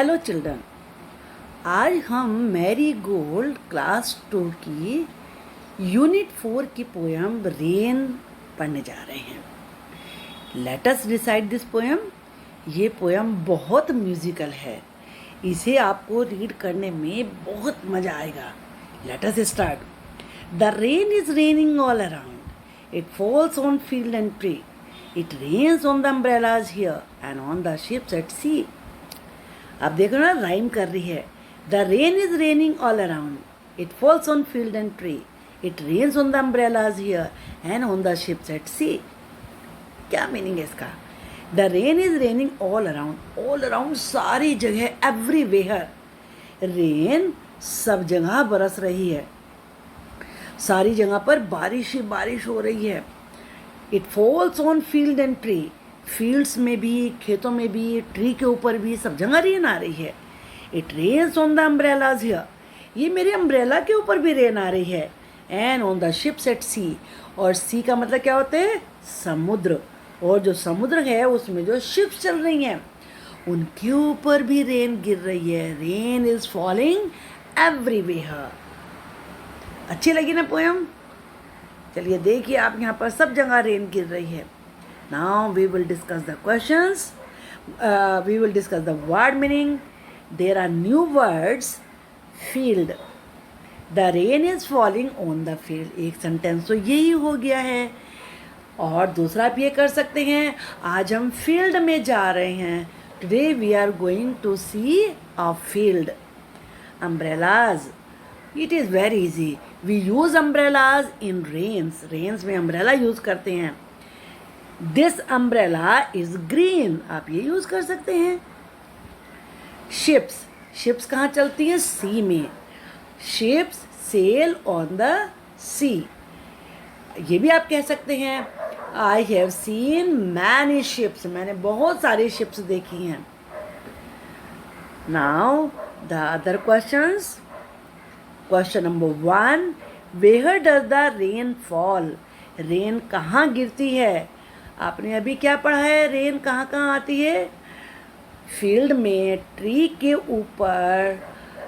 Hello children, आज हम Marie Gold class 2 की यूनिट 4 की पोएम रेन पढ़ने जा रहे हैं। Let us recite this poem. ये पोएम बहुत म्यूजिकल है, इसे आपको रीड करने में बहुत मज़ा आएगा। Let us start. The rain is raining all around, it falls on field and tree, it rains on the umbrellas here and on the ships at sea. आप देखो ना, राइम कर रही है। The rain is raining all around, it falls on field and tree, it rains on the umbrellas here and on the ships at sea. क्या meaning है इसका? The rain is raining all around, all around सारी जगह, everywhere. Rain सब जगह बरस रही है, सारी जगह पर बारिश ही बारिश हो रही है। It falls on field and tree, fields में भी, खेतों में भी, ट्री के ऊपर भी, सब जगह रेन आ रही है। It rains on the umbrellas here, ये मेरे अम्ब्रेला के ऊपर भी रेन आ रही है। And on the ships at sea, और सी का मतलब क्या होता है? समुद्र। और जो समुद्र है उसमें जो शिप्स चल रही हैं उनके ऊपर भी रेन गिर रही है। Rain is falling everywhere. अच्छी लगी ना पोएम? चलिए देखिए, आप यहाँ पर सब जगह रेन गिर रही है। Now we will discuss the questions. We will discuss the word meaning. There are new words. Field. The rain is falling on the field. एक सेंटेंस तो यही हो गया है। और दूसरा आप ये कर सकते हैं, आज हम फील्ड में जा रहे हैं। Today we are going to see a field. Umbrellas. It is very easy. We use umbrellas in rains. Rains में umbrella यूज करते हैं। दिस अम्ब्रेला इज ग्रीन, आप ये यूज कर सकते हैं। शिप्स, शिप्स कहाँ चलती हैं? सी में। Ships sail on the sea, ये भी आप कह सकते हैं। I have seen many ships, मैंने बहुत सारी शिप्स देखी हैं। Now the other questions. Question number 1, where does the rain fall? Rain कहाँ गिरती है? आपने अभी क्या पढ़ा है? रेन कहाँ कहाँ आती है? फील्ड में, ट्री के ऊपर,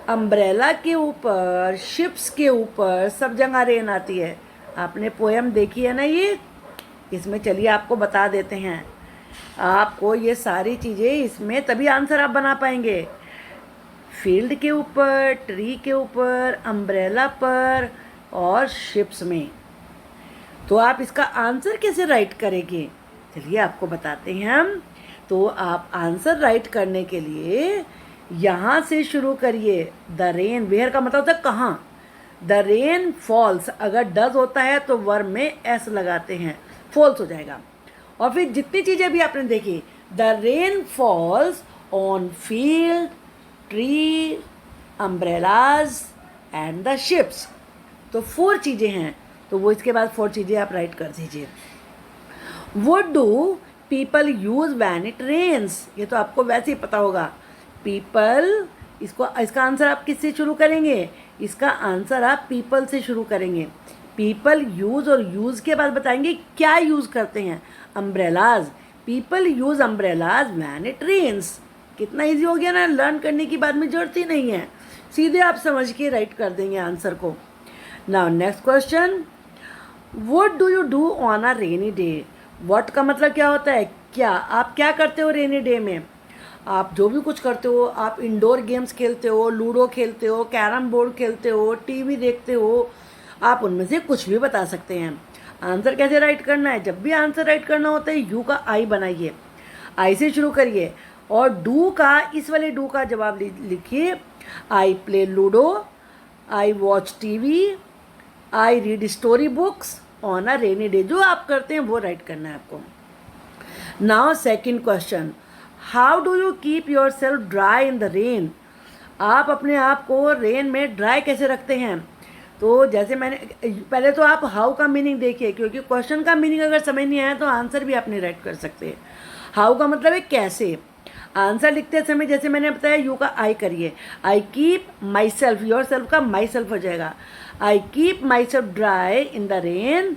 अम्ब्रेला के ऊपर, शिप्स के ऊपर, सब जगह रेन आती है। आपने पोएम देखी है ना ये? इसमें चलिए आपको बता देते हैं। आपको ये सारी चीज़ें इसमें तभी आंसर आप बना पाएंगे। फील्ड के ऊपर, ट्री के ऊपर, अम्ब्रेला पर और शिप्स में। तो आप इसका आंसर कैसे राइट करेंगे? चलिए आपको बताते हैं हम। तो आप आंसर राइट करने के लिए यहाँ से शुरू करिए। द रेन, वेयर का मतलब होता है कहाँ। द रेन फॉल्स, अगर डज होता है तो वर्ब में एस लगाते हैं, फॉल्स हो जाएगा। और फिर जितनी चीज़ें भी आपने देखी, the rain false on field, tree, umbrellas and the ships. तो 4 चीज़ें हैं, तो वो इसके बाद 4 चीज़ें आप राइट कर दीजिए। What do people use when it rains? ये तो आपको वैसे ही पता होगा। People, इसका आंसर आप किससे शुरू करेंगे? इसका आंसर आप people से शुरू करेंगे। People use, और use के बाद बताएंगे क्या यूज़ करते हैं। Umbrellas. People use umbrellas when it rains. कितना ईजी हो गया ना, लर्न करने की बाद में जरूरत ही नहीं है, सीधे आप समझ के राइट कर देंगे आंसर को। Now next question. What do you do on a rainy day? What का मतलब क्या होता है? क्या, आप क्या करते हो रेनी डे में? आप जो भी कुछ करते हो, आप इंडोर गेम्स खेलते हो, लूडो खेलते हो, कैरम बोर्ड खेलते हो, टीवी देखते हो, आप उनमें से कुछ भी बता सकते हैं। आंसर कैसे राइट करना है? जब भी आंसर राइट करना होता है, यू का आई बनाइए, आई से शुरू करिए, और डू का, इस वाले डू का जवाब लिखिए। I play ludo, I watch TV, I read story books on a rainy day. जो आप करते हैं वो राइट करना है आपको। Now second question, how do you keep your self dry in the rain? आप अपने आप को रेन में ड्राई कैसे रखते हैं? तो जैसे मैंने पहले, तो आप हाउ का मीनिंग देखिए, क्योंकि क्वेश्चन का मीनिंग अगर समझ नहीं आया तो आंसर भी आप नहीं राइट कर सकते। हाउ का मतलब है कैसे। आंसर लिखते समय जैसे मैंने बताया, यू का आई करिए। I keep myself, yourself का माई सेल्फ हो जाएगा। I keep myself dry in the rain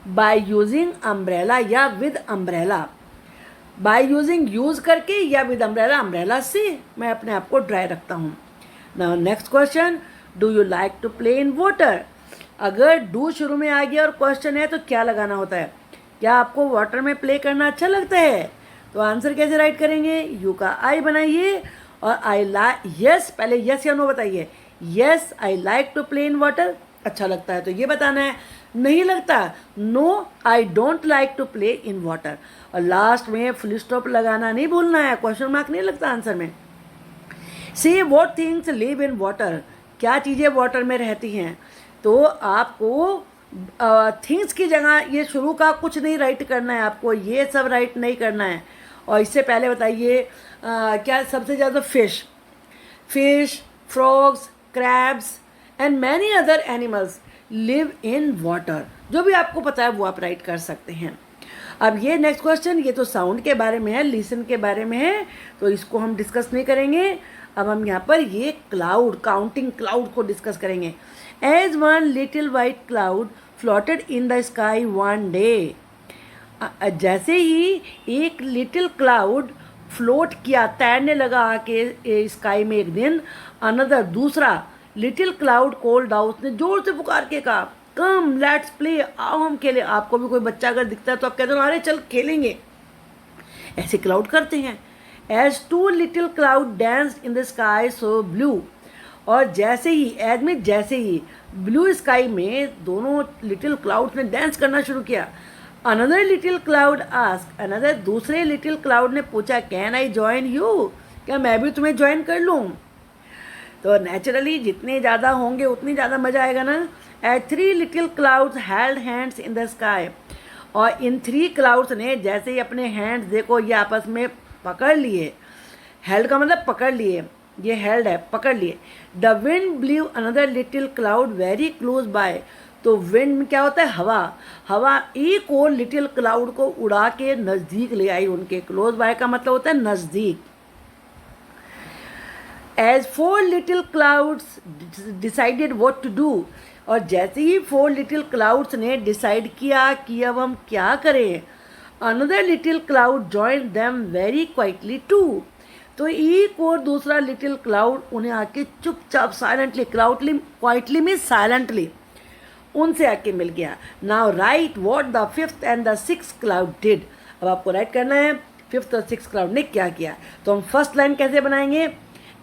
by using umbrella या with umbrella. By using use करके या विद अम्ब्रेला, अम्ब्रेला से मैं अपने आप को ड्राई रखता हूँ। Now next question, do you like to play in water? अगर डू शुरू में आ गया और क्वेश्चन है तो क्या लगाना होता है? क्या आपको वाटर में प्ले करना अच्छा लगता है? तो आंसर कैसे राइट करेंगे? यू का आई बनाइए और आई लाइक, यस पहले यस या नो बताइए। Yes I like to play in water, अच्छा लगता है तो ये बताना है। नहीं लगता, no I don't like to play in water. और लास्ट में फुल स्टॉप लगाना नहीं भूलना है, क्वेश्चन मार्क नहीं लगता आंसर में। See what things live in water, क्या चीज़ें वाटर में रहती हैं? तो आपको थिंग्स की जगह ये शुरू का कुछ नहीं राइट करना है, आपको ये सब राइट नहीं करना है। और इससे पहले बताइए क्या सबसे ज़्यादा fish, frogs, crabs and many other animals live in water. जो भी आपको पता है वो आप राइट कर सकते हैं। अब ये नेक्स्ट क्वेश्चन, ये तो साउंड के बारे में है, लिसन के बारे में है, तो इसको हम डिस्कस नहीं करेंगे। अब हम यहाँ पर ये क्लाउड, काउंटिंग क्लाउड को डिस्कस करेंगे। As one little white cloud floated in the sky one day, जैसे ही एक लिटिल क्लाउड फ्लोट किया, तैरने लगा आके स्काई में एक दिन, अनदर दूसरा लिटिल क्लाउड कॉल्ड आउट, उसने जोर से पुकार के कहा, कम लेट्स प्ले, आओ हम खेलें। आपको भी कोई बच्चा अगर दिखता है तो आप कहते हो अरे चल खेलेंगे, ऐसे क्लाउड करते हैं। As two little cloud danced in the sky so blue, और जैसे ही, एज में जैसे ही, ब्लू स्काई में दोनों लिटिल क्लाउड्स ने डांस करना शुरू किया। Another little cloud ask, another दूसरे लिटिल क्लाउड ने पूछा, कैन आई ज्वाइन यू, क्या मैं भी तुम्हें ज्वाइन कर लूँ? तो नेचुरली जितने ज़्यादा होंगे उतनी ज़्यादा मज़ा आएगा ना। As three little clouds held hands in the sky, और इन थ्री क्लाउड्स ने जैसे ही अपने हैंड्स, देखो ये आपस में पकड़ लिए, हेल्ड का मतलब पकड़ लिए, ये हेल्ड है, पकड़ लिए। The wind ब्लीव another little cloud very close by, तो विंड में क्या होता है? हवा, हवा एक और लिटिल क्लाउड को उड़ा के नज़दीक ले आई उनके। क्लोज बाय का मतलब होता है नज़दीक। As four little clouds decided what to do, और जैसे ही फोर लिटिल क्लाउड्स ने डिसाइड किया कि अब हम क्या करें, another little cloud join them very quietly too, तो एक और दूसरा लिटिल क्लाउड उन्हें आके चुपचाप, साइलेंटली, क्वाइटली मीन्स साइलेंटली, उनसे आके मिल गया। Now right what the fifth and the six cloud did, अब आपको राइट करना है फिफ्थ और सिक्स क्लाउड ने क्या किया। तो हम फर्स्ट लाइन कैसे बनाएंगे?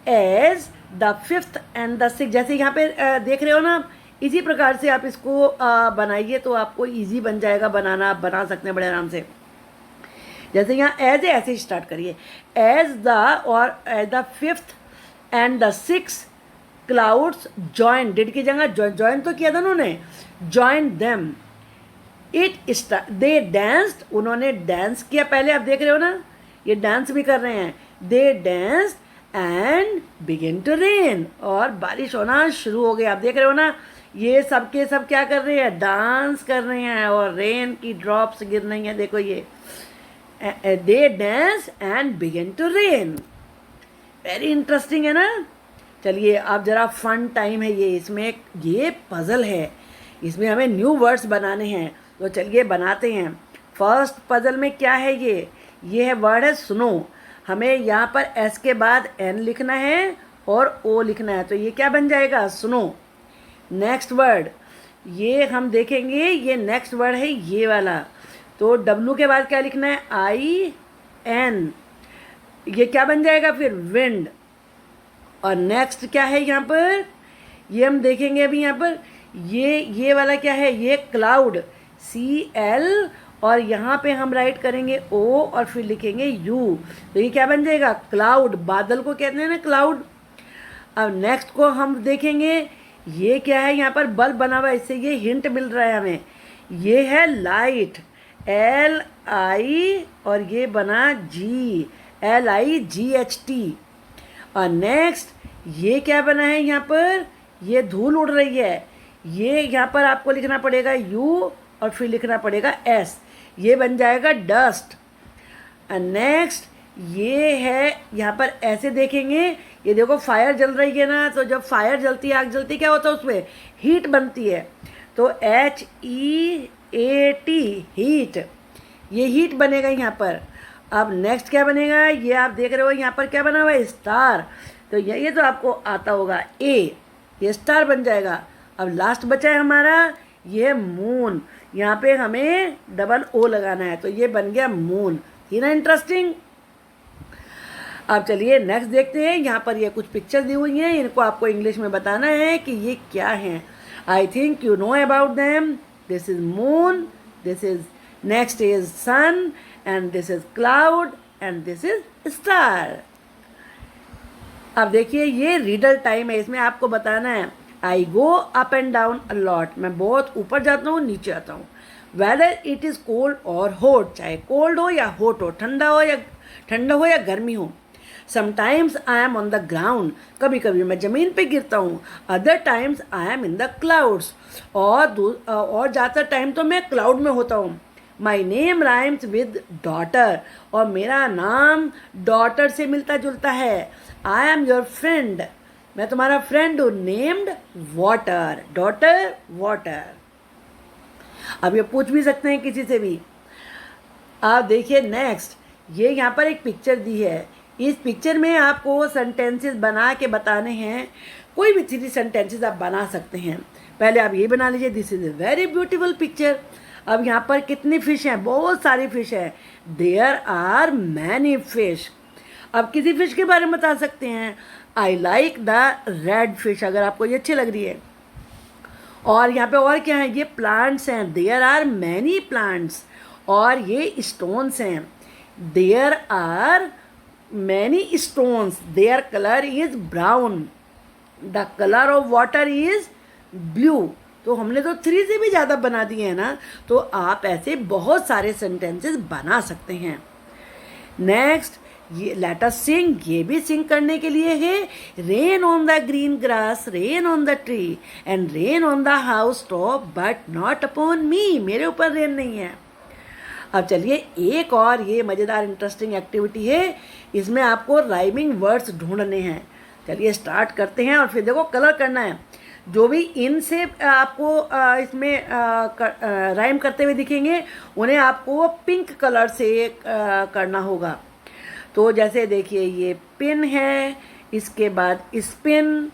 As the fifth and the six, जैसे यहाँ पे देख रहे हो ना, इसी प्रकार से आप इसको बनाइए तो आपको ईजी बन जाएगा बनाना, आप बना सकते हैं बड़े आराम से। जैसे यहाँ एज है ऐसे ही स्टार्ट करिए, एज द, और as the fifth and the six clouds join, did की जगह जॉइन तो किया था उन्होंने, join them it start, they danced, उन्होंने डांस किया पहले, आप देख रहे हो ना ये डांस भी कर रहे हैं, they danced and begin to rain, और बारिश होना शुरू हो गई। आप देख रहे हो ना ये सब के सब क्या कर रहे हैं? डांस कर रहे हैं, और रेन की ड्रॉप्स गिर रही हैं, देखो ये, they dance and begin to rain. Very interesting है ना। चलिए अब ज़रा फन टाइम है ये, इसमें ये पज़ल है, इसमें हमें न्यू वर्ड्स बनाने हैं, तो चलिए बनाते हैं। फर्स्ट पज़ल में क्या है? ये है वर्ड है सुनो, हमें यहाँ पर एस के बाद एन लिखना है और ओ लिखना है, तो ये क्या बन जाएगा? सुनो। नेक्स्ट वर्ड ये हम देखेंगे, ये नेक्स्ट वर्ड है ये वाला, तो डब्लू के बाद क्या लिखना है? आई एन, ये क्या बन जाएगा फिर? विंड। और नेक्स्ट क्या है यहाँ पर? ये हम देखेंगे अभी यहाँ पर, ये वाला क्या है? ये क्लाउड, सी एल, और यहाँ पे हम राइट करेंगे ओ और फिर लिखेंगे यू, तो ये क्या बन जाएगा? क्लाउड। बादल को कहते हैं ना क्लाउड। अब नेक्स्ट को हम देखेंगे, ये क्या है? यहाँ पर बल्ब बना हुआ है, इससे ये हिंट मिल रहा है हमें, ये है लाइट, एल आई, और ये बना G, L I G H T. और नेक्स्ट ये क्या बना है यहाँ पर? ये धूल उड़ रही है, ये यहाँ पर आपको लिखना पड़ेगा यू और फिर लिखना पड़ेगा एस, ये बन जाएगा डस्ट। नेक्स्ट ये है यहाँ पर ऐसे देखेंगे, ये देखो फायर जल रही है ना, तो जब फायर जलती है, आग जलती, क्या होता है उसमें? हीट बनती है, तो HEAT हीट, ये हीट बनेगा यहाँ पर। अब नेक्स्ट क्या बनेगा, ये आप देख रहे हो यहाँ पर क्या बना हुआ है, स्टार। तो ये तो आपको आता होगा ए, ये स्टार बन जाएगा। अब लास्ट बचा है हमारा ये मून, यहाँ पे हमें डबल ओ लगाना है, तो ये बन गया मून। थी ना इंटरेस्टिंग। अब चलिए नेक्स्ट देखते हैं। यहाँ पर ये कुछ पिक्चर दी हुई हैं, इनको आपको इंग्लिश में बताना है कि ये क्या हैं। I think you know about them. This is moon, this is next is sun, and this is cloud, and this is star. अब देखिए ये रीडर टाइम है, इसमें आपको बताना है I go up and down a lot, मैं बहुत ऊपर जाता हूँ नीचे आता हूँ। वेदर इट इज़ कोल्ड और हॉट, चाहे कोल्ड हो या हॉट हो, ठंडा हो या गर्मी हो। Sometimes I am on the ground, कभी कभी मैं ज़मीन पे गिरता हूँ। Other times I am in the clouds, और ज़्यादातर टाइम तो मैं क्लाउड में होता हूँ। My name rhymes with daughter, और मेरा नाम डॉटर से मिलता जुलता है। आई एम योर फ्रेंड, मैं तुम्हारा फ्रेंड हूँ। Named water, daughter water. अब ये पूछ भी सकते हैं किसी से भी। आप देखिए नेक्स्ट, ये यहाँ पर एक पिक्चर दी है। इस पिक्चर में आपको सेंटेंसेस बना के बताने हैं, कोई भी 3 सेंटेंसेस आप बना सकते हैं। पहले आप ये बना लीजिए, this is a very beautiful picture. अब यहाँ पर कितनी फिश हैं, बहुत सारी फिश है। There are many fish. अब किसी फिश के बारे में बता सकते हैं, I like the red fish, अगर आपको ये अच्छी लग रही है। और यहाँ पे और क्या है, ये प्लांट्स हैं, देयर आर मैनी प्लांट्स। और ये स्टोन्स हैं, there are many stones, their colour is brown, the colour of water is blue. तो हमने तो 3 से भी ज़्यादा बना दिए हैं ना, तो आप ऐसे बहुत सारे सेंटेंसेस बना सकते हैं। नेक्स्ट, ये लेट अस सिंग, ये भी सिंग करने के लिए है। Rain on the green grass, rain on the tree, and rain on the house top, but not upon मी, मेरे ऊपर रेन नहीं है। अब चलिए एक और ये मज़ेदार इंटरेस्टिंग एक्टिविटी है, इसमें आपको राइमिंग वर्ड्स ढूंढने हैं। चलिए स्टार्ट करते हैं, और फिर देखो कलर करना है। जो भी इन से आपको इसमें राइम करते हुए दिखेंगे, उन्हें आपको पिंक कलर से करना होगा। तो जैसे देखिए ये पिन है, इसके बाद स्पिन,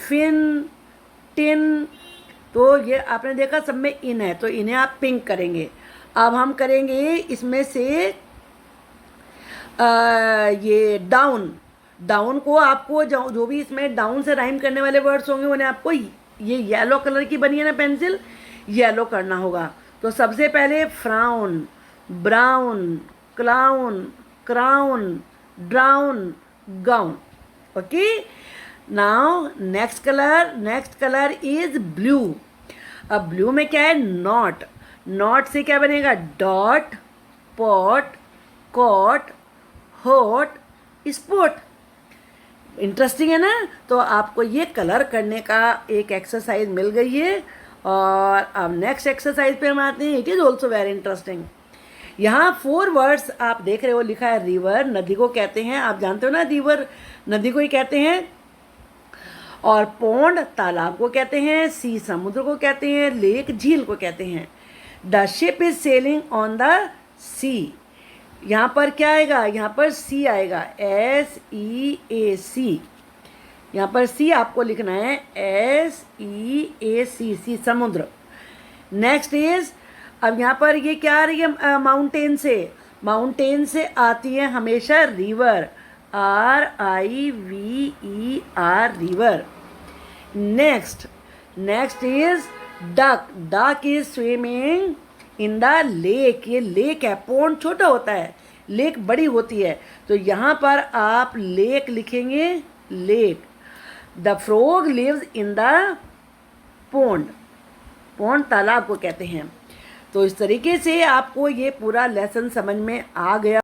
फिन, टिन, तो ये आपने देखा सब में इन है, तो इन्हें आप पिंक करेंगे। अब हम करेंगे इसमें से ये डाउन। डाउन को आपको जो भी इसमें डाउन से राइम करने वाले वर्ड्स होंगे, उन्हें आपको ये येलो कलर की बनी है ना पेंसिल, येलो करना होगा। तो सबसे पहले frown, brown, clown, crown, drown, gown. Okay, now next colour is blue. अब ब्लू में क्या है, नॉट। नॉट से क्या बनेगा, dot, pot, cot, hot, spot. Interesting है ना। तो आपको ये कलर करने का एक एक्सरसाइज मिल गई है। और अब नेक्स्ट एक्सरसाइज पे हम आते हैं। It is also very interesting. यहाँ 4 वर्ड्स आप देख रहे हो, लिखा है रिवर, नदी को कहते हैं, आप जानते हो ना, रिवर नदी को ही कहते हैं। और पौंड तालाब को कहते हैं, सी समुद्र को कहते हैं, लेक झील को कहते हैं। The ship is sailing on the sea. यहाँ पर क्या आएगा, यहाँ पर सी आएगा, SEAC। यहाँ पर सी आपको लिखना है, SEAC, सी समुद्र। नेक्स्ट इज, अब यहाँ पर ये क्या आ रही है, माउंटेन से। माउंटेन से आती है हमेशा river, RIVER, river. Next is duck. Duck is swimming in the lake. ये लेक है, पौंड छोटा होता है, लेक बड़ी होती है, तो यहाँ पर आप लेक लिखेंगे, lake. The frog lives in the pond. Pond तालाब को कहते हैं। तो इस तरीके से आपको ये पूरा लेसन समझ में आ गया।